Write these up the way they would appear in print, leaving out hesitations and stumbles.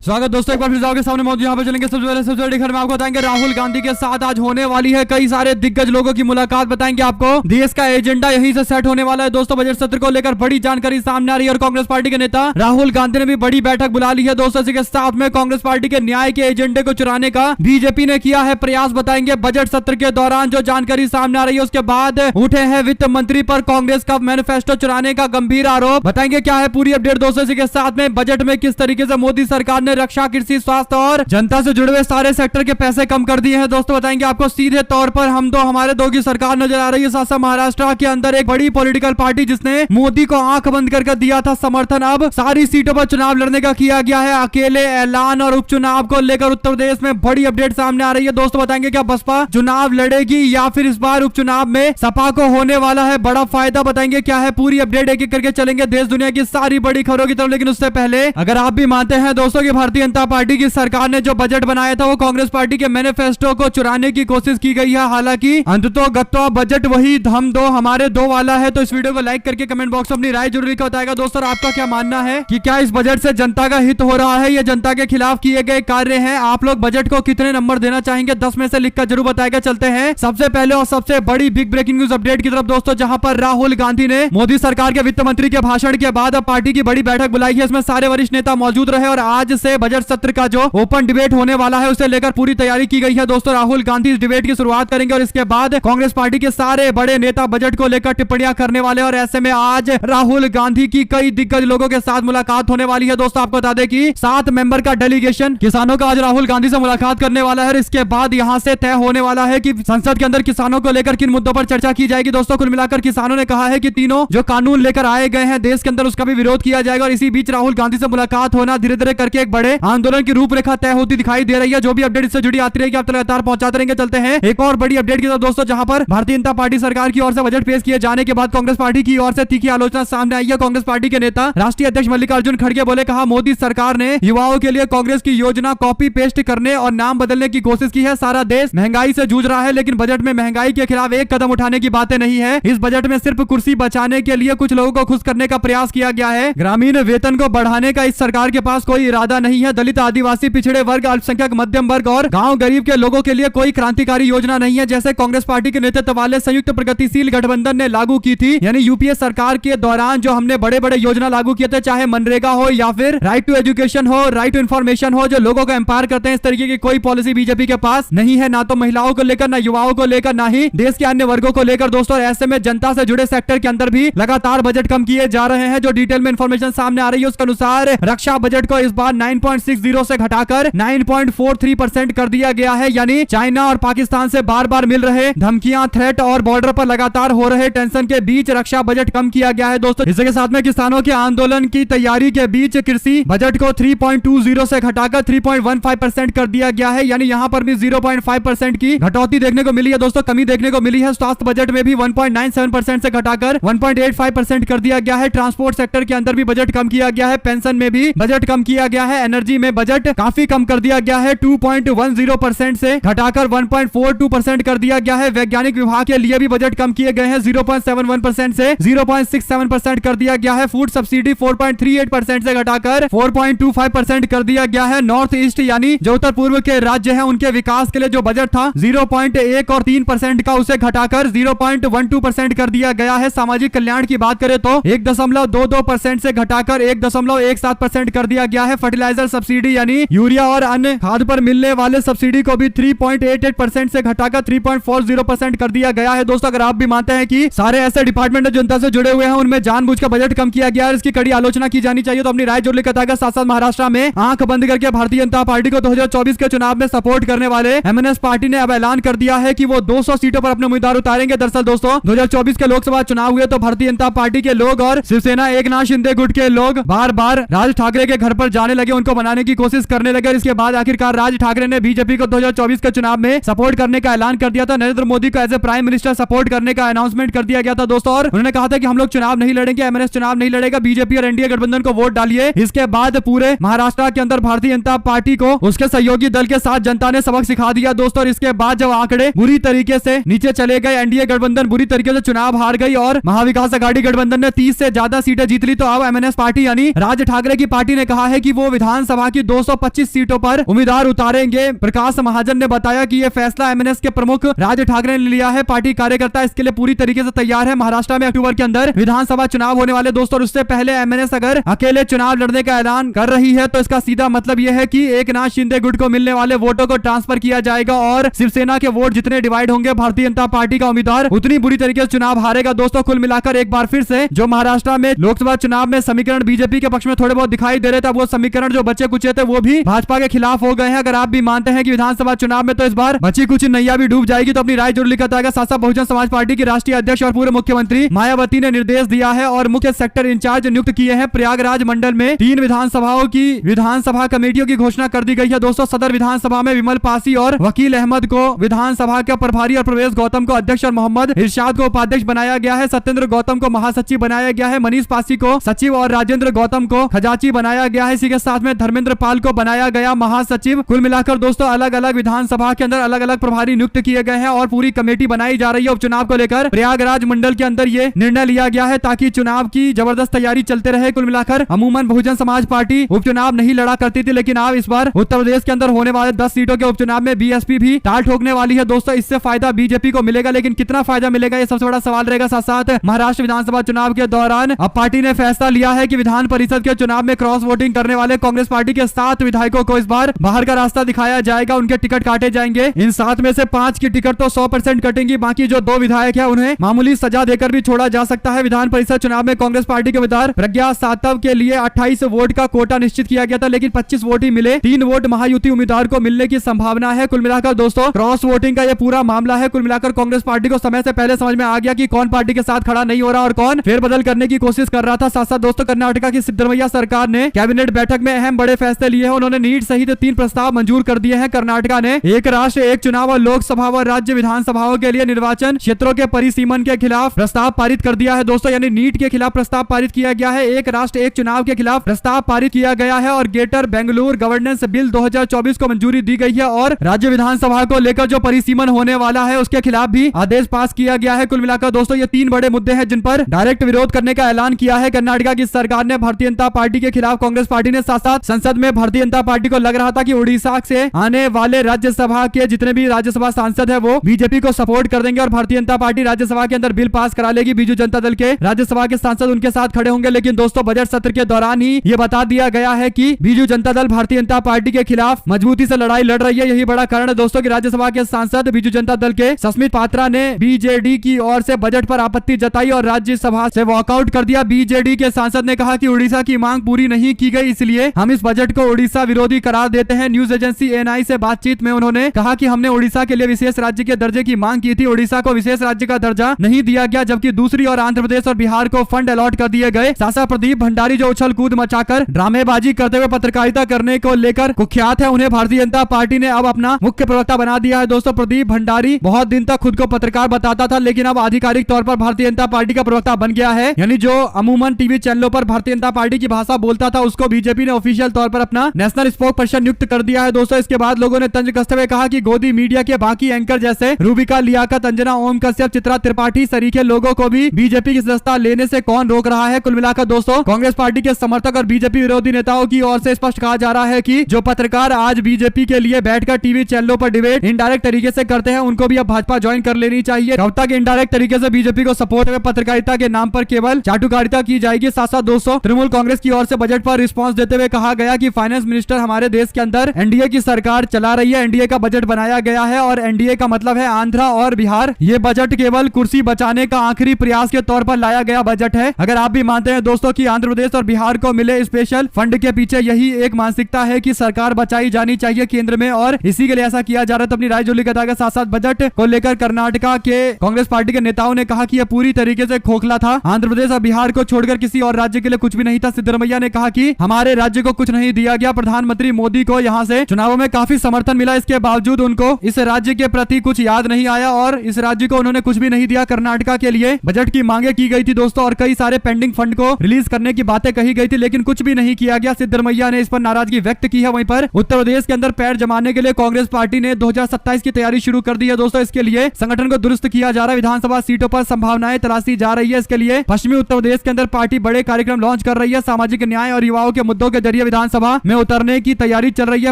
स्वागत दोस्तों, एक बार फिर जाओगे सामने मौजूद यहाँ पे चलेंगे। सबसे बड़ी खबर में आपको बताएंगे राहुल गांधी के साथ आज होने वाली है कई सारे दिग्गज लोगों की मुलाकात। बताएंगे आपको देश का एजेंडा यहीं से सेट होने वाला है दोस्तों। बजट सत्र को लेकर बड़ी जानकारी सामने आ रही है और कांग्रेस पार्टी के नेता राहुल गांधी ने भी बड़ी बैठक बुला ली है दोस्तों। इसी के साथ में कांग्रेस पार्टी के न्याय के एजेंडे को चुराने का बीजेपी ने किया है प्रयास। बताएंगे बजट सत्र के दौरान जो जानकारी सामने आ रही है। उसके बाद उठे हैं वित्त मंत्री पर कांग्रेस का मैनिफेस्टो चुराने का गंभीर आरोप। बताएंगे क्या है पूरी अपडेट दोस्तों। इसी के साथ में बजट में किस तरीके से मोदी सरकार ने रक्षा, कृषि, स्वास्थ्य और जनता से जुड़े हुए सारे सेक्टर के पैसे कम कर दिए हैं दोस्तों। बताएंगे आपको सीधे तौर पर हम दो हमारे दो की सरकार नजर आ रही है। साथ महाराष्ट्र के अंदर एक बड़ी पॉलिटिकल पार्टी जिसने मोदी को आंख बंद करके दिया था समर्थन, अब सारी सीटों पर चुनाव लड़ने का किया गया है अकेले ऐलान। और उपचुनाव को लेकर उत्तर प्रदेश में बड़ी अपडेट सामने आ रही है दोस्तों। बताएंगे क्या बसपा चुनाव लड़ेगी या फिर इस बार उपचुनाव में सपा को होने वाला है बड़ा फायदा। बताएंगे क्या है पूरी अपडेट, एक एक करके चलेंगे देश दुनिया की सारी बड़ी खबरों की तरफ। लेकिन उससे पहले अगर आप भी मानते हैं दोस्तों कि भारतीय जनता पार्टी की सरकार ने जो बजट बनाया था वो कांग्रेस पार्टी के मैनिफेस्टो को चुराने की कोशिश की गई है, हालांकि अंततोगत्वा बजट वही हम दो हमारे दो वाला है। तो इस वीडियो को लाइक करके कमेंट बॉक्स में अपनी राय जरूर लिखकर बताएगा दोस्तों। आपका क्या मानना है कि क्या इस बजट से जनता का हित हो रहा है या जनता के खिलाफ किए गए कार्य हैं? आप लोग बजट को कितने नंबर देना चाहेंगे? 10 में से लिखकर जरूर बताएगा। चलते हैं सबसे पहले और सबसे बड़ी बिग ब्रेकिंग न्यूज अपडेट की तरफ दोस्तों, जहां पर राहुल गांधी ने मोदी सरकार के वित्त मंत्री के भाषण के बाद अब पार्टी की बड़ी बैठक बुलाई है। इसमें सारे वरिष्ठ नेता मौजूद रहे और आज से बजट सत्र का जो ओपन डिबेट होने वाला है उसे लेकर पूरी तैयारी की गई है दोस्तों। राहुल गांधी इस डिबेट की शुरुआत करेंगे और इसके बाद कांग्रेस पार्टी के सारे बड़े नेता बजट को लेकर टिप्पणियां करने वाले हैं। और ऐसे में आज राहुल गांधी की कई दिग्गज लोगों के साथ मुलाकात होने वाली है दोस्तों। आपको बता दें कि 7 मेंबर का डेलीगेशन किसानों का आज राहुल गांधी से मुलाकात करने वाला है। इसके बाद यहां से तय होने वाला है कि संसद के अंदर किसानों को लेकर किन मुद्दों पर चर्चा की जाएगी दोस्तों। कुल मिलाकर किसानों ने कहा है कि तीनों जो कानून लेकर आए गए हैं देश के अंदर उसका भी विरोध किया जाएगा। और इसी बीच राहुल गांधी से मुलाकात होना धीरे धीरे करके एक बड़े आंदोलन की रूपरेखा तय होती दिखाई दे रही है। जो भी अपडेट इससे जुड़ी आती रहेगी आप लगातार पहुंचाते रहेंगे। चलते हैं एक और बड़ी अपडेट की तरफ दोस्तों, जहां पर भारतीय जनता पार्टी सरकार की ओर से बजट पेश किए जाने के बाद कांग्रेस पार्टी की ओर से तीखी आलोचना सामने आई है। कांग्रेस पार्टी के नेता राष्ट्रीय अध्यक्ष मल्लिकार्जुन खड़गे बोले, कहा मोदी सरकार ने युवाओं के लिए कांग्रेस की योजना कॉपी पेस्ट करने और नाम बदलने की कोशिश की है। सारा देश महंगाई से जूझ रहा है लेकिन बजट में महंगाई के खिलाफ एक कदम उठाने की बातें नहीं है। इस बजट में सिर्फ कुर्सी बचाने के लिए कुछ लोगों को खुश करने का प्रयास किया गया है। ग्रामीण वेतन को बढ़ाने का इस सरकार के पास कोई इरादा नहीं है। दलित, आदिवासी, पिछड़े वर्ग, अल्पसंख्यक, मध्यम वर्ग और गांव गरीब के लोगों के लिए कोई क्रांतिकारी योजना नहीं है जैसे कांग्रेस पार्टी के नेतृत्व वाले संयुक्त प्रगतिशील गठबंधन ने लागू की थी। यानी यूपीए सरकार के दौरान जो हमने बड़े बड़े योजना लागू किए थे, चाहे मनरेगा हो या फिर राइट टू एजुकेशन हो, राइट टू इन्फॉर्मेशन हो, जो लोगों को एम्पावर करते हैं, इस तरीके की कोई पॉलिसी बीजेपी के पास नहीं है, ना तो महिलाओं को लेकर, ना युवाओं को लेकर, ना ही देश के अन्य वर्गों को लेकर दोस्तों। ऐसे में जनता से जुड़े सेक्टर के अंदर भी लगातार बजट कम किए जा रहे हैं। जो डिटेल में इंफॉर्मेशन सामने आ रही है उसके अनुसार रक्षा बजट को इस बार 9.60 से घटाकर 9.43% कर दिया गया है। यानी चाइना और पाकिस्तान से बार बार मिल रहे धमकियां, थ्रेट और बॉर्डर पर लगातार हो रहे टेंशन के बीच रक्षा बजट कम किया गया है दोस्तों। इसके साथ में किसानों के आंदोलन की तैयारी के बीच कृषि बजट को 3.20 से घटाकर 3.15% कर दिया गया है। यानी यहां पर भी 0.5% की घटौती देखने को मिली है दोस्तों, कमी देखने को मिली है। स्वास्थ्य बजट में भी 1.97% से घटाकर 1.85% कर दिया गया है। ट्रांसपोर्ट सेक्टर के अंदर भी बजट कम किया गया है। पेंशन में भी बजट कम किया गया है। एनर्जी में बजट काफी कम कर दिया गया है, 2.10% से घटाकर 1.42% कर दिया गया है। वैज्ञानिक विभाग के लिए भी बजट कम किए गए हैं, 0.71% से 0.67% कर दिया गया है। फूड सब्सिडी 4.38% से घटाकर 4.25% कर दिया गया है। नॉर्थ ईस्ट यानी जो उत्तर पूर्व के राज्य हैं उनके विकास के लिए जो बजट था 0.1 और 3% का उसे घटाकर 0.12% कर दिया गया है। सामाजिक कल्याण की बात करें तो 1.22% से घटाकर 1.17% कर दिया गया है। फर्टिलाइजर सब्सिडी यानी यूरिया और अन्य खाद पर मिलने वाले सब्सिडी को भी 3.88% से घटाकर 3.40% कर दिया गया है दोस्तों। अगर आप भी मानते हैं कि सारे ऐसे डिपार्टमेंट जनता से जुड़े हुए हैं उनमें जानबूझकर बजट कम किया गया है, इसकी कड़ी आलोचना की जानी चाहिए, तो अपनी राय जोड़ लेकर बताएगा। साथ साथ महाराष्ट्र में आंख बंद करके भारतीय जनता पार्टी को 2024 के चुनाव में सपोर्ट करने वाले एमएनएस पार्टी ने अब ऐलान कर दिया है कि वो 200 सीटों पर अपने उम्मीदवार उतारेंगे। दरअसल दोस्तों 2024 के लोकसभा चुनाव हुए तो भारतीय जनता पार्टी के लोग और शिवसेना एकनाथ शिंदे गुट के लोग बार बार राज ठाकरे के घर पर जाने लगे, उनको बनाने की कोशिश करने लगे। इसके बाद आखिरकार राज ठाकरे ने बीजेपी को 2024 के चुनाव में सपोर्ट करने का ऐलान कर दिया था। नरेंद्र मोदी को as a prime minister support करने का अनाउंसमेंट कर दिया गया था दोस्तों। और उन्होंने कहा था कि हम लोग चुनाव नहीं लड़ेंगे, एमएनएस चुनाव नहीं लड़ेगा, बीजेपी और एनडीए गठबंधन को वोट डालिए। इसके बाद पूरे महाराष्ट्र के अंदर भारतीय जनता पार्टी को उसके सहयोगी दल के साथ जनता ने सबक सिखा दिया दोस्तों। और इसके बाद जब आंकड़े बुरी तरीके से नीचे चले गए, एनडीए गठबंधन बुरी तरीके से चुनाव हार गई और महाविकास अघाड़ी गठबंधन ने 30 से ज्यादा सीटें जीत ली, तो अब एमएनएस पार्टी यानी राज ठाकरे की पार्टी ने कहा है कि वो विधान विधानसभा की 225 सीटों पर उम्मीदवार उतारेंगे। प्रकाश महाजन ने बताया कि यह फैसला एमएनएस के प्रमुख राज ठाकरे ने लिया है। पार्टी कार्यकर्ता इसके लिए पूरी तरीके से तैयार है। महाराष्ट्र में अक्टूबर के अंदर विधानसभा चुनाव होने वाले दोस्तों, उससे पहले एमएनएस अगर अकेले चुनाव लड़ने का ऐलान कर रही है तो इसका सीधा मतलब यह है कि एकनाथ शिंदे गुट को मिलने वाले वोटों को ट्रांसफर किया जाएगा और शिवसेना के वोट जितने डिवाइड होंगे, भारतीय जनता पार्टी का उम्मीदवार उतनी बुरी तरीके से चुनाव हारेगा। दोस्तों, कुल मिलाकर एक बार फिर से जो महाराष्ट्र में लोकसभा चुनाव में समीकरण बीजेपी के पक्ष में थोड़े बहुत दिखाई दे रहे थे, वो समीकरण जो बचे कुचे थे वो भी भाजपा के खिलाफ हो गए हैं। अगर आप भी मानते हैं कि विधानसभा चुनाव में तो इस बार बची कुछ नैया भी डूब जाएगी, तो अपनी राय जरूर लिखा जाएगा। साथ साथ बहुजन समाज पार्टी की राष्ट्रीय अध्यक्ष और पूर्व मुख्यमंत्री मायावती ने निर्देश दिया है और मुख्य सेक्टर इंचार्ज नियुक्त किए हैं। प्रयागराज मंडल में 3 विधानसभाओं की विधानसभा कमेटियों की घोषणा कर दी गई है। दोस्तों, सदर विधानसभा में विमल पासी और वकील अहमद को विधानसभा के प्रभारी और प्रवेश गौतम को अध्यक्ष और मोहम्मद इरशाद को उपाध्यक्ष बनाया गया है। सत्येंद्र गौतम को महासचिव बनाया गया है। मनीष पासी को सचिव और राजेंद्र गौतम को खजांची बनाया गया है। इसी के साथ में धर्मेंद्र पाल को बनाया गया महासचिव। कुल मिलाकर दोस्तों, अलग अलग विधानसभा के अंदर अलग अलग प्रभारी नियुक्त किए गए हैं और पूरी कमेटी बनाई जा रही है। उपचुनाव को लेकर प्रयागराज मंडल के अंदर ये निर्णय लिया गया है ताकि चुनाव की जबरदस्त तैयारी चलते रहे। कुल मिलाकर अमूमन बहुजन समाज पार्टी उपचुनाव नहीं लड़ा करती थी, लेकिन अब इस बार उत्तर प्रदेश के अंदर होने वाले 10 सीटों के उपचुनाव में बीएसपी भी ताल ठोकने वाली है। दोस्तों, इससे फायदा बीजेपी को मिलेगा, लेकिन कितना फायदा मिलेगा ये सबसे बड़ा सवाल रहेगा। साथ साथ महाराष्ट्र विधानसभा चुनाव के दौरान अब पार्टी ने फैसला लिया है कि विधान परिषद के चुनाव में क्रॉस वोटिंग करने वाले कांग्रेस पार्टी के 7 विधायकों को इस बार बाहर का रास्ता दिखाया जाएगा। उनके टिकट काटे जाएंगे। इन 7 में से 5 की टिकट तो 100% कटेंगी। बाकी जो 2 विधायक है उन्हें मामूली सजा देकर भी छोड़ा जा सकता है। विधान परिषद चुनाव में कांग्रेस पार्टी के उम्मीदवार प्रज्ञा सातव के लिए 28 वोट का कोटा निश्चित किया गया था, लेकिन 25 वोट ही मिले। 3 वोट महायुति उम्मीदवार को मिलने की संभावना है। कुल मिलाकर दोस्तों, क्रॉस वोटिंग का यह पूरा मामला है। कुल मिलाकर कांग्रेस पार्टी को समय से पहले समझ में आ गया कि कौन पार्टी के साथ खड़ा नहीं हो रहा और कौन फेरबदल करने की कोशिश कर रहा था। साथ साथ दोस्तों, कर्नाटक की सिद्धरमैया सरकार ने कैबिनेट बैठक में अहम बड़े फैसले लिए हैं। उन्होंने नीट सहित 3 प्रस्ताव मंजूर कर दिए हैं। कर्नाटक ने एक राष्ट्र एक चुनाव और लोकसभा व राज्य विधानसभाओं के लिए निर्वाचन क्षेत्रों के परिसीमन के खिलाफ प्रस्ताव पारित कर दिया है। दोस्तों, यानी नीट के खिलाफ प्रस्ताव पारित किया गया है। एक राष्ट्र एक चुनाव के खिलाफ प्रस्ताव पारित किया गया है और ग्रेटर बेंगलुरु गवर्नेंस बिल 2024 को मंजूरी दी गई है और राज्य विधानसभा को लेकर जो परिसीमन होने वाला है उसके खिलाफ भी आदेश पास किया गया है। कुल मिलाकर दोस्तों, ये 3 बड़े मुद्दे हैं जिन पर डायरेक्ट विरोध करने का ऐलान किया है कर्नाटक की सरकार ने। भारतीय जनता पार्टी के खिलाफ कांग्रेस पार्टी ने साथ साथ संसद में भारतीय जनता पार्टी को लग रहा था कि उड़ीसा से आने वाले राज्यसभा के जितने भी राज्यसभा सांसद है वो बीजेपी को सपोर्ट कर देंगे और भारतीय जनता पार्टी राज्यसभा के अंदर बिल पास करा लेगी। बीजू जनता दल के राज्यसभा के सांसद उनके साथ खड़े होंगे। लेकिन दोस्तों, बजट सत्र के दौरान ही ये बता दिया गया है कि बीजू जनता दल भारतीय जनता पार्टी के खिलाफ मजबूती से लड़ाई लड़ रही है। यही बड़ा कारण है दोस्तों कि राज्यसभा के सांसद बीजू जनता दल के सस्मित पात्रा ने बीजेडी की ओर से बजट पर आपत्ति जताई और राज्यसभा से वॉकआउट कर दिया। बीजेडी के सांसद ने कहा कि उड़ीसा की मांग पूरी नहीं की गई, इसलिए हम इस बजट को उड़ीसा विरोधी करार देते हैं। न्यूज एजेंसी एएनआई से बातचीत में उन्होंने कहा कि हमने उड़ीसा के लिए विशेष राज्य के दर्जे की मांग की थी। उड़ीसा को विशेष राज्य का दर्जा नहीं दिया गया, जबकि दूसरी ओर आंध्र प्रदेश और बिहार को फंड अलॉट कर दिए गए। सासा प्रदीप भंडारी जो उछल कूद मचाकर ड्रामेबाजी करते हुए पत्रकारिता करने को लेकर कुख्यात है, उन्हें भारतीय जनता पार्टी ने अब अपना मुख्य प्रवक्ता बना दिया है। दोस्तों, प्रदीप भंडारी बहुत दिन तक खुद को पत्रकार बताता था, लेकिन अब आधिकारिक तौर पर भारतीय जनता पार्टी का प्रवक्ता बन गया है। यानी जो अमूमन टीवी चैनलों पर भारतीय जनता पार्टी की भाषा बोलता था उसको बीजेपी ने ऑफिशियल तौर पर अपना नेशनल स्पोक पर्सन नियुक्त कर दिया है। दोस्तों, इसके बाद लोगों ने तंज कसते हुए कहा कि गोदी मीडिया के बाकी एंकर जैसे रूबिका लियाकत, अंजना ओम कश्यप, चित्रा त्रिपाठी सरीखे लोगों को भी बीजेपी की सदस्यता लेने से कौन रोक रहा है। कुल मिलाकर दोस्तों, कांग्रेस पार्टी के समर्थक और बीजेपी विरोधी नेताओं की ओर से स्पष्ट कहा जा रहा है कि जो पत्रकार आज बीजेपी के लिए बैठकर टीवी चैनलों पर डिबेट इनडायरेक्ट तरीके से करते हैं उनको भी अब भाजपा ज्वाइन कर लेनी चाहिए। कब तक इनडायरेक्ट तरीके से बीजेपी को सपोर्ट में पत्रकारिता के नाम पर केवल चाटुकारिता की जाएगी। साथ साथ दोस्तों, तृणमूल कांग्रेस की ओर से बजट पर रिस्पांस देते हुए कहा गया कि फाइनेंस मिनिस्टर हमारे देश के अंदर एनडीए की सरकार चला रही है। एनडीए का बजट बनाया गया है और एनडीए का मतलब है आंध्रा और बिहार। ये बजट केवल कुर्सी बचाने का आखिरी प्रयास के तौर पर लाया गया बजट है। अगर आप भी मानते हैं दोस्तों कि आंध्र प्रदेश और बिहार को मिले स्पेशल फंड के पीछे यही एक मानसिकता है कि सरकार बचाई जानी चाहिए केंद्र में और इसी के लिए ऐसा किया जा रहा है, तो अपनी राय जो लिखा था। साथ साथ बजट को लेकर कर्नाटक के कांग्रेस पार्टी के नेताओं ने कहा कि यह पूरी तरीके से खोखला था। आंध्र प्रदेश और बिहार को छोड़कर किसी और राज्य के लिए कुछ भी नहीं था। सिद्धरमैया ने कहा कि हमारे राज्य को कुछ नहीं दिया गया। प्रधानमंत्री मोदी को यहां से चुनावों में काफी समर्थन मिला, इसके बावजूद उनको इस राज्य के प्रति कुछ याद नहीं आया और इस राज्य को उन्होंने कुछ भी नहीं दिया। कर्नाटक के लिए बजट की मांगे की गई थी दोस्तों और कई सारे पेंडिंग फंड को रिलीज करने की बातें कही गई थी, लेकिन कुछ भी नहीं किया गया। सिद्धरमैया ने इस पर नाराजगी व्यक्त की है। वहीं पर उत्तर प्रदेश के अंदर पैर जमाने के लिए कांग्रेस पार्टी ने 2027 की तैयारी शुरू कर दी है दोस्तों। इसके लिए संगठन को दुरुस्त किया जा रहा है। विधानसभा सीटों पर संभावनाएं तलाशी जा रही है। इसके लिए पश्चिमी उत्तर प्रदेश के अंदर पार्टी बड़े कार्यक्रम लॉन्च कर रही है। सामाजिक न्याय और युवाओं के मुद्दों के जरिए स्तरीय विधानसभा में उतरने की तैयारी चल रही है।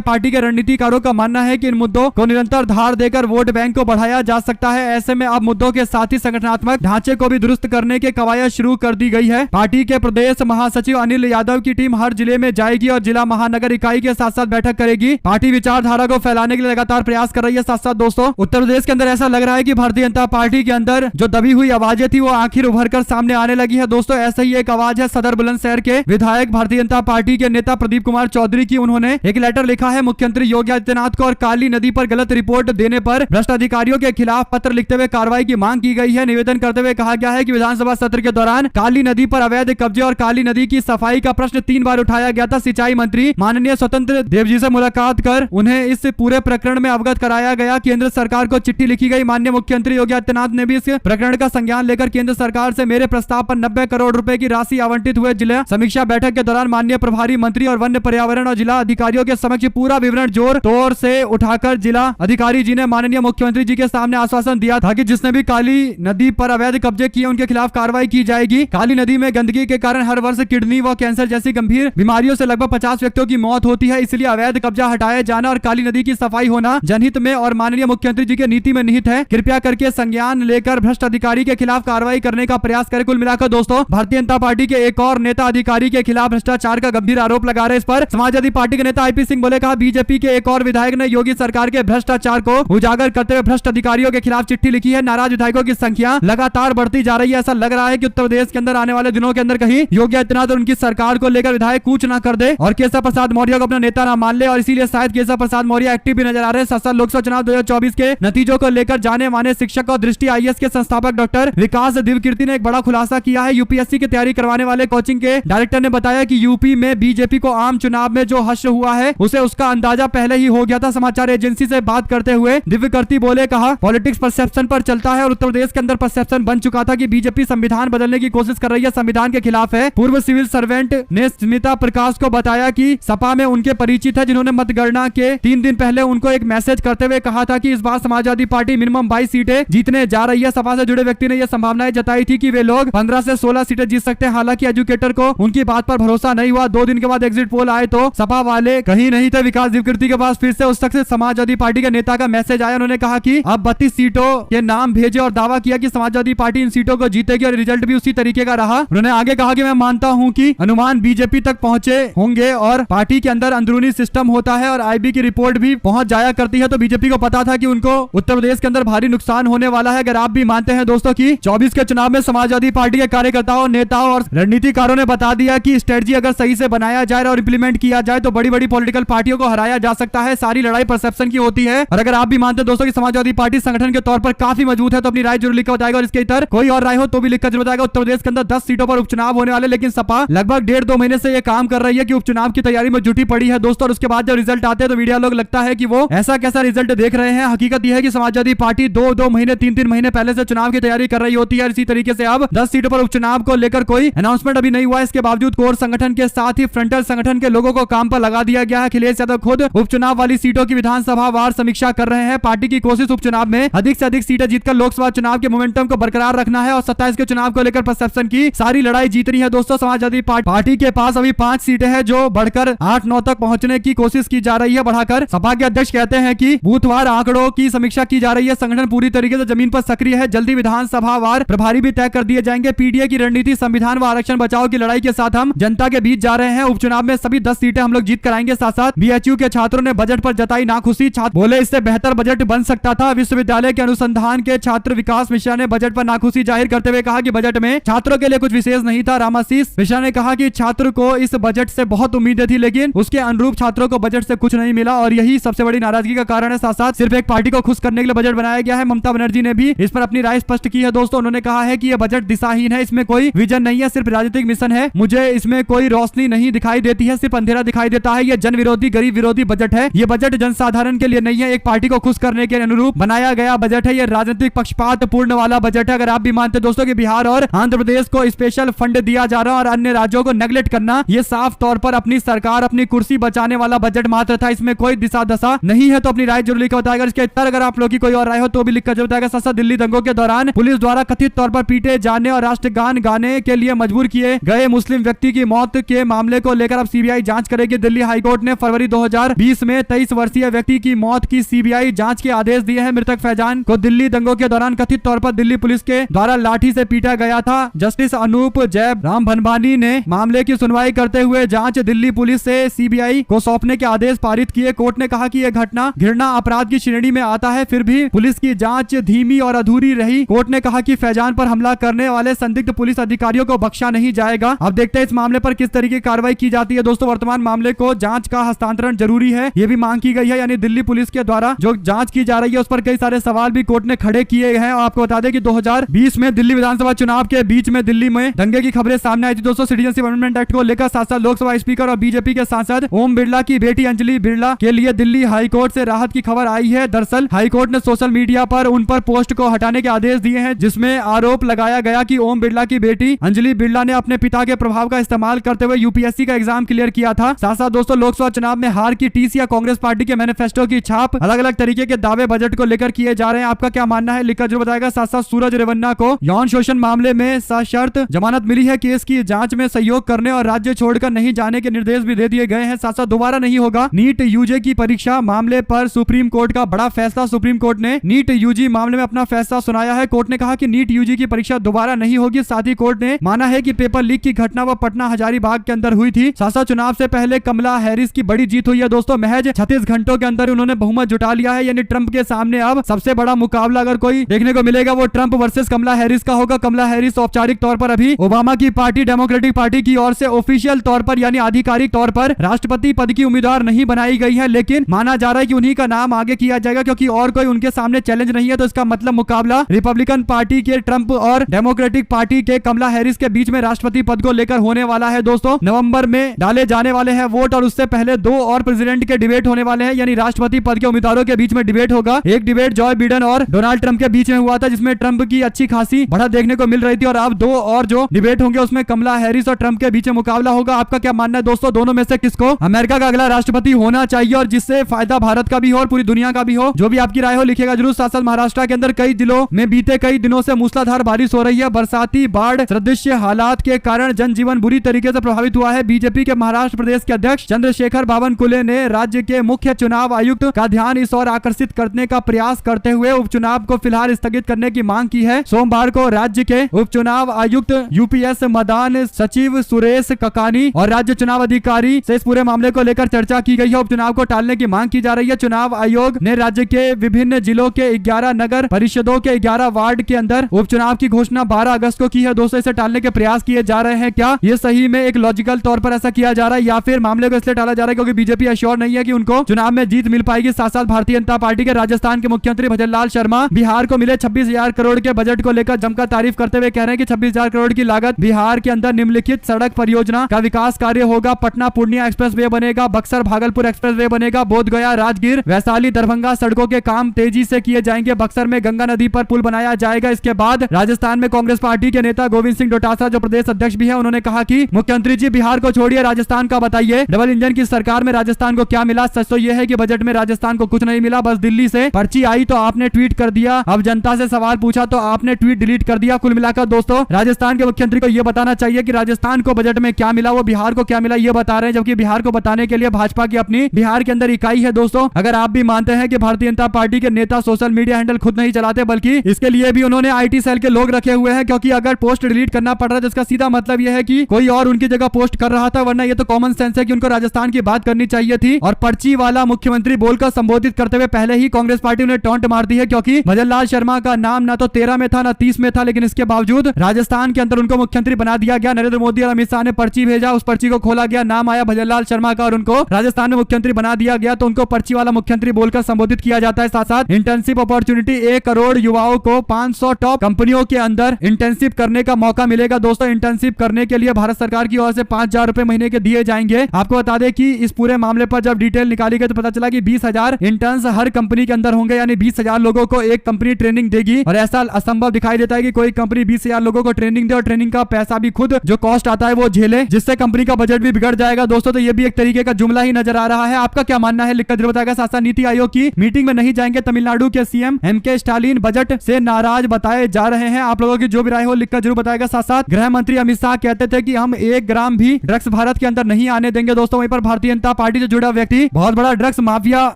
पार्टी के रणनीतिकारों का मानना है कि इन मुद्दों को निरंतर धार देकर वोट बैंक को बढ़ाया जा सकता है। ऐसे में अब मुद्दों के साथ ही संगठनात्मक ढांचे को भी दुरुस्त करने के कवायद शुरू कर दी गई है। पार्टी के प्रदेश महासचिव अनिल यादव की टीम हर जिले में जाएगी और जिला महानगर इकाई के साथ साथ बैठक करेगी। पार्टी विचारधारा को फैलाने के लिए लगातार प्रयास कर रही है। साथ साथ दोस्तों, उत्तर प्रदेश के अंदर ऐसा लग रहा है कि भारतीय जनता पार्टी के अंदर जो दबी हुई आवाजें थी वो आखिर उभर कर सामने आने लगी है। दोस्तों, ऐसा ही एक आवाज है सदर बुलंदशहर के विधायक भारतीय जनता पार्टी के नेता प्रदीप कुमार चौधरी की। उन्होंने एक लेटर लिखा है मुख्यमंत्री योगी आदित्यनाथ को और काली नदी पर गलत रिपोर्ट देने पर भ्रष्ट अधिकारियों के खिलाफ पत्र लिखते हुए कार्रवाई की मांग की गई है। निवेदन करते हुए कहा गया है कि विधानसभा सत्र के दौरान काली नदी पर अवैध कब्जे और काली नदी की सफाई का प्रश्न 3 बार उठाया गया था। सिंचाई मंत्री माननीय स्वतंत्र देव जी से मुलाकात कर उन्हें इस पूरे प्रकरण में अवगत कराया गया। केंद्र सरकार को चिट्ठी लिखी गई। माननीय मुख्यमंत्री योगी आदित्यनाथ ने भी इस प्रकरण का संज्ञान लेकर केंद्र सरकार से मेरे प्रस्ताव पर 90 करोड़ रुपए की राशि आवंटित हुए। जिला समीक्षा बैठक के दौरान माननीय प्रभारी मंत्री और वन्य पर्यावरण और जिला अधिकारियों के समक्ष पूरा विवरण जोर तोड़ से उठाकर जिला अधिकारी जी ने माननीय मुख्यमंत्री जी के सामने आश्वासन दिया था कि जिसने भी काली नदी पर अवैध कब्जे किए उनके खिलाफ कार्रवाई की जाएगी। काली नदी में गंदगी के कारण हर वर्ष किडनी व कैंसर जैसी गंभीर बीमारियों से लगभग 50 व्यक्तियों की मौत होती है। इसलिए अवैध कब्जा हटाया जाना और काली नदी की सफाई होना जनहित में और माननीय मुख्यमंत्री जी के नीति में निहित है। कृपया करके संज्ञान लेकर भ्रष्ट अधिकारी के खिलाफ कार्रवाई करने का प्रयास करें। कुल मिलाकर दोस्तों, भारतीय जनता पार्टी के एक और नेता अधिकारी के खिलाफ भ्रष्टाचार का गंभीर आरोप लगा रहे। इस पर समाजवादी पार्टी के नेता आईपी सिंह बोले, कहा बीजेपी के एक और विधायक ने योगी सरकार के भ्रष्टाचार को उजागर करते हुए भ्रष्ट अधिकारियों के खिलाफ चिट्ठी लिखी है। नाराज विधायकों की संख्या लगातार बढ़ती जा रही है। ऐसा लग रहा है कि उत्तर प्रदेश के अंदर आने वाले दिनों के अंदर कहीं योगी आदित्यनाथ और उनकी सरकार को लेकर विधायक कूच ना कर दे और केशव प्रसाद मौर्य को अपना नेता ना मान ले, और इसीलिए शायद केशव प्रसाद मौर्य एक्टिव भी नजर आ रहे हैं। साथ लोकसभा चुनाव 2024 के नतीजों को लेकर जाने माने शिक्षक और दृष्टि आईएएस के संस्थापक डॉक्टर विकास दिव्यकीर्ति ने एक बड़ा खुलासा किया है। यूपीएससी की तैयारी करवाने वाले कोचिंग के डायरेक्टर ने बताया कि यूपी में बीजेपी को आम चुनाव में जो हश्र हुआ है उसे उसका अंदाजा पहले ही हो गया था। समाचार एजेंसी से बात करते हुए दिव्यकीर्ति बोले, कहा पॉलिटिक्स परसेप्शन पर चलता है और उत्तर प्रदेश के अंदर परसेप्शन बन चुका था कि बीजेपी संविधान बदलने की कोशिश कर रही है, संविधान के खिलाफ है। पूर्व सिविल सर्वेंट ने स्मिता प्रकाश को बताया कि सपा में उनके परिचित है, जिन्होंने मतगणना के 3 दिन पहले उनको एक मैसेज करते हुए कहा था कि इस बार समाजवादी पार्टी मिनिमम 22 सीटें जीतने जा रही है। सपा से जुड़े व्यक्ति ने यह संभावनाएं जताई थी कि वे लोग 15 से 16 सीटें जीत सकते हैं। हालांकि एजुकेटर को उनकी बात पर भरोसा नहीं हुआ। 2 दिन के बाद एग्जिट पोल आए तो सपा वाले कहीं नहीं थे। विकास दिव्यकीर्ति के पास फिर से उस शख्स समाजवादी पार्टी के नेता का मैसेज आया। उन्होंने कहा कि अब 32 सीटों के नाम भेजे और दावा किया कि समाजवादी पार्टी इन सीटों को जीतेगी और रिजल्ट भी उसी तरीके का रहा। उन्होंने आगे कहा कि मैं मानता हूं कि अनुमान बीजेपी तक पहुंचे होंगे और पार्टी के अंदर अंदरूनी सिस्टम होता है और आईबी की रिपोर्ट भी पहुंच जाया करती है, तो बीजेपी को पता था कि उनको उत्तर प्रदेश के अंदर भारी नुकसान होने वाला है। अगर आप भी मानते हैं दोस्तों कि 24 के चुनाव में समाजवादी पार्टी के कार्यकर्ताओं, नेताओं और रणनीतिकारों ने बता दिया कि स्ट्रेटजी अगर सही से बनाया जाए और इंप्लीमेंट किया जाए तो बड़ी बड़ी पॉलिटिकल पार्टियों को हराया जा सकता है। सारी लड़ाई परसेप्शन की होती है। और अगर आप भी मानते हैं दोस्तों कि समाजवादी पार्टी संगठन के तौर पर काफी मजबूत है तो अपनी राय जरूर लिखकर बताएगा। और इसके इतर कोई और राय हो तो भी लिखकर जरूर बताएगा। उत्तर प्रदेश के अंदर 10 सीटों पर उपचुनाव होने वाले, लेकिन सपा लगभग 1.5-2 महीने से ये काम कर रही है कि उपचुनाव की तैयारी में जुटी पड़ी है दोस्तों। और उसके बाद जब रिजल्ट आते हैं तो मीडिया लोग लगता है कि वो ऐसा कैसा रिजल्ट देख रहे हैं। हकीकत यह है कि समाजवादी पार्टी 2-2 महीने 3-3 महीने पहले से चुनाव की तैयारी कर रही होती है। इसी तरीके से अब 10 सीटों पर उपचुनाव को लेकर कोई अनाउंसमेंट अभी नहीं हुआ। इसके बावजूद कोर संगठन के साथ ही फ्रंटल संगठन के लोगों को काम पर लगा दिया गया है। अखिलेश यादव खुद उपचुनाव वाली सीटों की विधानसभा वार समीक्षा कर रहे हैं। पार्टी की कोशिश उपचुनाव में अधिक से अधिक सीटें जीतकर लोकसभा चुनाव के मोमेंटम को बरकरार रखना है और 27 के चुनाव को लेकर परसेप्शन की सारी लड़ाई जीतनी है दोस्तों। समाजवादी पार्टी के पास अभी 5 सीटें हैं जो बढ़कर 8-9 तक पहुंचने की कोशिश की जा रही है बढ़ाकर। सपा के अध्यक्ष कहते हैं कि बूथवार आंकड़ों की समीक्षा की जा रही है। संगठन पूरी तरीके से जमीन पर सक्रिय है। जल्दी विधानसभा वार प्रभारी भी तय कर दिए जाएंगे। पीडीए की रणनीति संविधान व आरक्षण बचाओ की लड़ाई के साथ हम जनता के बीच जा रहे हैं। उपचुनाव में सभी 10 सीटें हम लोग जीत कर आएंगे। साथ साथ बीएचयू के छात्रों ने बजट पर जताई नाखुशी। छात्र बोले इससे बेहतर बजट बन सकता था। विश्वविद्यालय के अनुसंधान के छात्र विकास मिश्रा ने बजट पर नाखुशी जाहिर करते हुए कहा कि बजट में छात्रों के लिए कुछ विशेष नहीं था। रामाशीष मिश्रा ने कहा कि छात्र को इस बजट से बहुत उम्मीदें थी, लेकिन उसके अनुरूप छात्रों को बजट से कुछ नहीं मिला और यही सबसे बड़ी नाराजगी का कारण है। साथ साथ सिर्फ एक पार्टी को खुश करने के लिए बजट बनाया गया है। ममता बनर्जी ने भी इस पर अपनी राय स्पष्ट की है दोस्तों। उन्होंने कहा है कि यह बजट दिशाहीन है, इसमें कोई विजन नहीं है, सिर्फ राजनीतिक मिशन है। मुझे इसमें कोई रोशनी नहीं दिखाई देती है, सिर्फ अंधेरा दिखाई देता है। यह जन विरोधी, गरीब विरोधी बजट है। यह बजट जनसाधारण के लिए नहीं है, एक पार्टी को खुश करने के अनुरूप बनाया गया बजट है। यह राजनीतिक पक्षपात पूर्ण वाला बजट है। अगर आप भी मानते दोस्तों कि बिहार और आंध्र प्रदेश को स्पेशल फंड दिया जा रहा है और अन्य राज्यों को नेग्लेक्ट करना, यह साफ तौर पर अपनी सरकार, अपनी कुर्सी बचाने वाला बजट मात्र था, इसमें कोई दिशा दशा नहीं है, तो अपनी राय जरूर लिखकर बताएगा। इसके उत्तर अगर आप लोग की कोई और राय हो तो भी लिखकर जरूर बताएगा। साथ दिल्ली दंगों के दौरान पुलिस द्वारा कथित तौर पर पीटे जाने और राष्ट्रगान गाने के लिए मजबूर किए गए मुस्लिम व्यक्ति की मौत के मामले को लेकर लेकर अब सीबीआई जांच करेगी। दिल्ली हाईकोर्ट ने फरवरी 2020 में 23 वर्षीय व्यक्ति की मौत की सीबीआई जांच के आदेश दिए हैं। मृतक फैजान को दिल्ली दंगों के दौरान कथित तौर पर दिल्ली पुलिस के द्वारा लाठी से पीटा गया था। जस्टिस अनूप जय रामभनवानी ने मामले की सुनवाई करते हुए जांच दिल्ली पुलिस से सीबीआई को सौंपने के आदेश पारित किए। कोर्ट ने कहा कि यह घटना घृणा अपराध की श्रेणी में आता है, फिर भी पुलिस की जांच धीमी और अधूरी रही। कोर्ट ने कहा कि फैजान पर हमला करने वाले संदिग्ध पुलिस अधिकारियों को बख्शा नहीं जाएगा। अब देखते हैं इस मामले पर किस तरीके की कार्रवाई की जाती है। दोस्तों, वर्तमान मामले को जांच का हस्तांतरण जरूरी है, ये भी मांग की गई है। यानी दिल्ली पुलिस के द्वारा जो जांच की जा रही है उस पर कई सारे सवाल भी कोर्ट ने खड़े किए हैं। और आपको बता दें कि 2020 में दिल्ली विधानसभा चुनाव के बीच में दिल्ली में दंगे की खबरें सामने आई थी। दोस्तों, सिटीजनशिप अमेंडमेंट एक्ट को लेकर साथ साथ लोकसभा स्पीकर और बीजेपी के सांसद ओम बिरला की बेटी अंजलि बिरला के लिए दिल्ली हाईकोर्ट से राहत की खबर आई है। दरअसल हाईकोर्ट ने सोशल मीडिया पर उन पर पोस्ट को हटाने के आदेश दिए हैं, जिसमें आरोप लगाया गया कि ओम बिरला की बेटी अंजलि बिरला ने अपने पिता के प्रभाव का इस्तेमाल करते हुए यूपीएससी का एग्जाम क्लियर किया था। साथ साथ दोस्तों, लोकसभा चुनाव में हार की टीस या कांग्रेस पार्टी के मैनिफेस्टो की छाप, अलग अलग तरीके के दावे बजट को लेकर किए जा रहे हैं। आपका क्या मानना है, लिखकर जरूर बताएगा। साथ साथ सूरज रेवन्ना को यौन शोषण मामले में सशर्त जमानत मिली है। केस की जांच में सहयोग करने और राज्य छोड़कर नहीं जाने के निर्देश भी दे दिए गए हैं। साथ साथ दोबारा नहीं होगा नीट यूजी की परीक्षा मामले पर सुप्रीम कोर्ट का बड़ा फैसला। सुप्रीम कोर्ट ने नीट यूजी मामले में अपना फैसला सुनाया है। कोर्ट ने कहा कि नीट यूजी की परीक्षा दोबारा नहीं होगी। साथ ही कोर्ट ने माना है कि पेपर लीक की घटना वो पटना हजारीबाग के अंदर हुई थी। साथ साथ चुनाव से पहले कमला हैरिस की बड़ी जीत हुई है। दोस्तों, महज 36 घंटों के अंदर उन्होंने बहुमत जुटा लिया है। यानी ट्रंप के सामने अब सबसे बड़ा मुकाबला अगर कोई देखने को मिलेगा वो ट्रंप वर्सेस कमला हैरिस का होगा। कमला हैरिस औपचारिक तौर पर अभी ओबामा की पार्टी डेमोक्रेटिक पार्टी की ओर से ऑफिशियल तौर पर यानी आधिकारिक तौर पर राष्ट्रपति पद की उम्मीदवार नहीं बनाई गई है, लेकिन माना जा रहा है कि उन्हीं का नाम आगे किया जाएगा, क्योंकि और कोई उनके सामने चैलेंज नहीं है। तो इसका मतलब मुकाबला रिपब्लिकन पार्टी के ट्रंप और डेमोक्रेटिक पार्टी के कमला हैरिस के बीच में राष्ट्रपति पद को लेकर होने वाला है। दोस्तों, नवंबर में डाले जाने वाले हैं वोट और उससे पहले 2 और प्रेसिडेंट के डिबेट होने वाले हैं। यानी राष्ट्रपति पद के उम्मीदवारों के बीच में डिबेट होगा। एक डिबेट जॉय बिडेन और डोनाल्ड ट्रंप के बीच में हुआ था, जिसमें ट्रंप की अच्छी खासी बढ़त देखने को मिल रही थी। और अब 2 और जो डिबेट होंगे उसमें कमला हैरिस और ट्रंप के बीच में मुकाबला होगा। आपका क्या मानना है दोस्तों, दोनों में से किसको अमेरिका का अगला राष्ट्रपति होना चाहिए और जिससे फायदा भारत का भी हो और पूरी दुनिया का भी हो? जो भी आपकी राय हो लिखेगा जरूर। साथ साथ महाराष्ट्र के अंदर कई जिलों में बीते कई दिनों से मूसलाधार बारिश हो रही है। बरसाती बाढ़ सदृश हालात के कारण जनजीवन बुरी तरीके से प्रभावित हुआ है। बीजेपी के महाराष्ट्र प्रदेश के अध्यक्ष चंद्रशेखर बावनकुले ने राज्य के मुख्य चुनाव आयुक्त का ध्यान इस ओर आकर्षित करने का प्रयास करते हुए उपचुनाव को फिलहाल स्थगित करने की मांग की है। सोमवार को राज्य के उपचुनाव आयुक्त यूपीएस मदान सचिव सुरेश ककानी और राज्य चुनाव अधिकारी से इस पूरे मामले को लेकर चर्चा की गई है। उपचुनाव को टालने की मांग की जा रही है। चुनाव आयोग ने राज्य के विभिन्न जिलों के 11 नगर परिषदों के 11 वार्ड के अंदर उपचुनाव की घोषणा 12 अगस्त को की है। दोस्तों, इसे टालने के प्रयास किए जा रहे हैं। क्या ये सही में एक लॉजिकल तौर पर ऐसा किया जा रहा है या फिर मामले को इसलिए टाला जा रहा है क्योंकि बीजेपी अश्योर नहीं है कि उनको चुनाव में जीत मिल पाएगी? साथ साथ भारतीय जनता पार्टी के राजस्थान के मुख्यमंत्री भजनलाल शर्मा बिहार को मिले 26,000 करोड़ के बजट को लेकर जमकर तारीफ करते हुए कह रहे हैं कि 26,000 करोड़ की लागत बिहार के अंदर निम्नलिखित सड़क परियोजना का विकास कार्य होगा। पटना पूर्णिया एक्सप्रेस वे बनेगा, बक्सर भागलपुर एक्सप्रेस वे बनेगा, बोध गया राजगीर वैशाली दरभंगा सड़कों के काम तेजी से किए जाएंगे। बक्सर में गंगा नदी पर पुल बनाया जाएगा। इसके बाद राजस्थान में कांग्रेस पार्टी के नेता गोविंद सिंह डोटासरा जो प्रदेश अध्यक्ष भी है, उन्होंने कहा कि मुख्यमंत्री जी बिहार को छोड़िए, राजस्थान का बताइए। डबल इंजन की सरकार में राजस्थान को क्या मिला? सच तो यह है कि बजट में राजस्थान को कुछ नहीं मिला। बस दिल्ली से पर्ची आई तो आपने ट्वीट कर दिया, अब जनता से सवाल पूछा तो आपने ट्वीट डिलीट कर दिया। कुल मिलाकर दोस्तों, राजस्थान के मुख्यमंत्री को यह बताना चाहिए कि राजस्थान को बजट में क्या मिला, वो बिहार को क्या मिला ये बता रहे हैं, जबकि बिहार को बताने के लिए भाजपा की अपनी बिहार के अंदर इकाई है। दोस्तों, अगर आप भी मानते हैं कि भारतीय जनता पार्टी के नेता सोशल मीडिया हैंडल खुद नहीं चलाते बल्कि इसके लिए भी उन्होंने आईटी सेल के लोग रखे हुए हैं, क्योंकि अगर पोस्ट डिलीट करना पड़ रहा है तो इसका सीधा मतलब यह है कि कोई और उनकी जगह पोस्ट कर रहा था, वरना ये तो कॉमन सेंस है कि उनको राजस्थान की बात करनी चाहिए थी। और पर्ची वाला मुख्यमंत्री बोलकर संबोधित करते हुए पहले ही कांग्रेस पार्टी ने टॉन्ट मार दी है, क्योंकि भजनलाल शर्मा का नाम ना तो 13 में था ना 30 में था, लेकिन इसके बावजूद राजस्थान के अंदर उनको मुख्यमंत्री बना दिया गया। नरेंद्र मोदी और अमित शाह ने पर्ची भेजा, उस पर्ची को खोला गया, नाम आया भजनलाल शर्मा का और उनको राजस्थान में मुख्यमंत्री बना दिया गया। तो उनको पर्ची वाला मुख्यमंत्री बोलकर संबोधित किया जाता है। साथ साथ इंटर्नशिप अपॉर्चुनिटी 1 करोड़ युवाओं को 500 टॉप कंपनियों के अंदर इंटर्नशिप करने का मौका मिलेगा। दोस्तों, इंटर्नशिप करने के लिए भारत सरकार की ओर से 5,000 रुपए महीने के दिए जाएंगे। आपको बता दें कि इस पूरे मामले पर जब डिटेल निकाली गई तो पता चला कि 20,000 इंटर्न्स हर कंपनी के अंदर होंगे, यानी 20,000 लोगों को एक कंपनी ट्रेनिंग देगी। और ऐसा असंभव दिखाई देता है कि कोई कंपनी 20,000 लोगों को ट्रेनिंग दे और ट्रेनिंग का पैसा भी खुद जो कॉस्ट आता है वो झेले, जिससे कंपनी का बजट भी बिगड़ जाएगा। दोस्तों, तो ये भी एक तरीके का जुमला ही नजर आ रहा है। आपका क्या मानना है लिखकर जरूर बताएगा। साथ साथ नीति आयोग की मीटिंग में नहीं जाएंगे तमिलनाडु के सीएम एमके स्टालिन, बजट से नाराज बताए जा रहे हैं। आप लोगों की जो भी राय हो लिखकर जरूर बताएगा। साथ साथ गृह मंत्री अमित शाह कहते थे कि हम 1 ग्राम भी ड्रग्स भारत के अंदर नहीं आने देंगे दोस्तों। वहीं पर भारतीय जनता पार्टी से जुड़ा व्यक्ति बहुत बड़ा ड्रग्स माफिया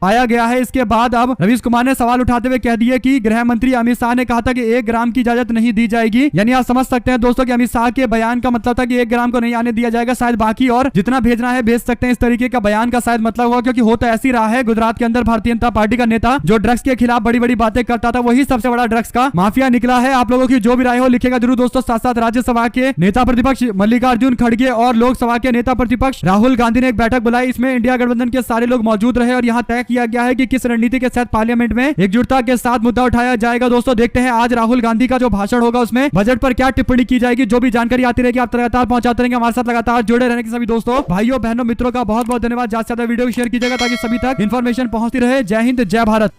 पाया गया है। इसके बाद अब रवीश कुमार ने सवाल उठाते हुए कह दिए कि गृह मंत्री अमित शाह ने कहा था कि 1 ग्राम की इजाजत नहीं दी जाएगी। यानी आप समझ सकते हैं दोस्तों कि अमित शाह के बयान का मतलब था कि 1 ग्राम को नहीं आने दिया जाएगा, शायद बाकी और जितना भेजना है भेज सकते हैं, इस तरीके का बयान का शायद मतलब हुआ। क्योंकि होता ऐसी रहा है गुजरात के अंदर भारतीय जनता पार्टी का नेता जो ड्रग्स के खिलाफ बड़ी बड़ी बातें करता था वही सबसे बड़ा ड्रग्स का माफिया निकला है। आप लोगों की जो भी राय हो लिखेगा जरूर दोस्तों। साथ साथ राज्यसभा के नेता प्रतिपक्ष मल्लिकार्जुन खड़गे और लोकसभा के नेता प्रतिपक्ष राहुल गांधी ने एक बैठक बुलाई। इसमें इंडिया गठबंधन के सारे लोग मौजूद रहे और यहाँ तय किया गया है कि किस रणनीति के साथ पार्लियामेंट में एकजुटता के साथ मुद्दा उठाया जाएगा। दोस्तों देखते हैं आज राहुल गांधी का जो भाषण होगा उसमें बजट पर क्या टिप्पणी की जाएगी। जो भी जानकारी आती रहेगी आप लगातार पहुंचाते रहेंगे। हमारे साथ लगातार जुड़े रहने के सभी दोस्तों, भाइयों, बहनों, मित्रों का बहुत बहुत धन्यवाद। ज्यादा से ज्यादा वीडियो शेयर कीजिएगा ताकि सभी तक इन्फॉर्मेशन पहुंचती रहे। जय हिंद, जय भारत।